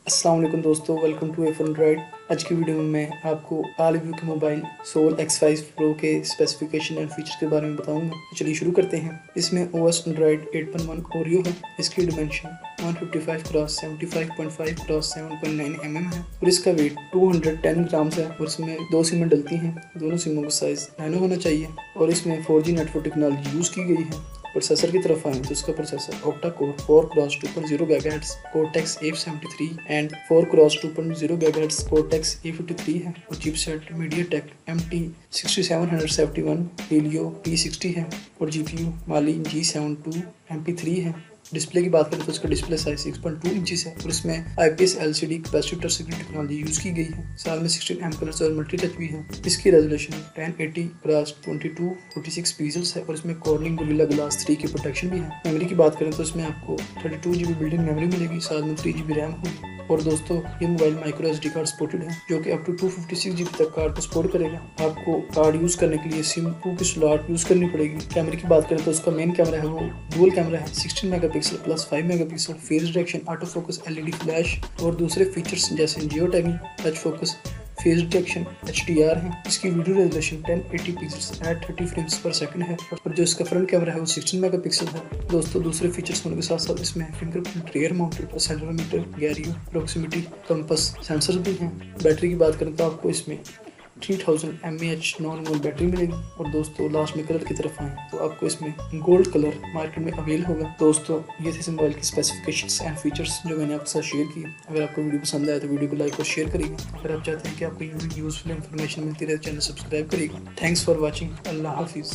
अस्सलाम वालेकुम दोस्तों, वेलकम टू एंड्रॉइड। आज की वीडियो में मैं आपको Allview के मोबाइल सोल X5 Pro के स्पेसिफिकेशन एंड फीचर्स के बारे में बताऊंगा। तो चलिए शुरू करते हैं। इसमें OS एंड्रॉइड 8.1 ओरियो है। इसकी डिमेंशन 155 क्रॉस 75.5 क्रॉस 7.9 mm है और इसका वेट 210 ग्राम्स है और इसमें 2 सिमें डलती हैं। दोनों सिमों का साइज नैनो होना चाहिए और इसमें 4G नेटवर्क टेक्नोलॉजी यूज़ की गई है। प्रोसेसर की तरफ आएँ तो इसका processor octa core 4 cross 2.0 GHz cortex A73 and 4 cross 2.0 GHz cortex A53 है और chipset MediaTek MT6771 Helio P60 है और GPU माली G72 MP3 है। डिस्प्ले की बात करें तो इसका डिस्प्ले साइज 6.2 इंचेस है और इसमें IPS LCD capacitive touch screen technology use की गई है। साथ में 16 कलर्स और मल्टी टच भी है। इसकी रेजोल्यूशन 1080 क्रॉस 2246 पिक्सेल्स है और इसमें कॉर्निंग गोरिल्ला ग्लास 3 की प्रोटेक्शन भी है। मेमोरी की बात करें तो इसमें आपको 32 GB बिल्ट इन मेमोरी मिलेगी, साथ में 3 GB रैम होगी। और दोस्तों ये mobile micro SD card supported है जो कि अप टू 256 GB तक कार्ड को सपोर्ट करेगा। आपको कार्ड यूज़ करने के लिए सिम 2 की स्लॉट यूज़ करनी पड़ेगी। कैमरे की बात करें तो उसका मेन कैमरा है वो डुअल कैमरा है 16 megapixel plus 5 megapixel, face detection, auto focus, LED flash और दूसरे फीचर्स जैसे geo tagging, touch focus, face detection, HDR है। इसकी video resolution 1080 pixels at 30 frames per second है और जो इसका फ्रंट कैमरा है वो 16 मेगापिक्सल है। दोस्तों दूसरे फीचर्स होने के साथ साथ इसमें fingerprint rear mounted, accelerometer, gyro, proximity, compass sensor भी हैं। बैटरी की बात करें तो आपको इसमें 3000 mAh नॉर्मल बैटरी मिलेगी। और दोस्तों लास्ट में कलर की तरफ आए तो आपको इसमें गोल्ड कलर मार्केट में अवेल होगा। दोस्तों ये थे इस मोबाइल की स्पेसिफिकेशंस एंड फीचर्स जो मैंने आपके साथ शेयर किए। अगर आपको वीडियो पसंद आया तो वीडियो को लाइक और शेयर करिएगा। अगर आप चाहते हैं कि आपको यूजफुल इन्फॉर्मेशन मिलती रहे चैनल सब्सक्राइब करिएगा। Thanks for watching. अल्लाह हाफिज़।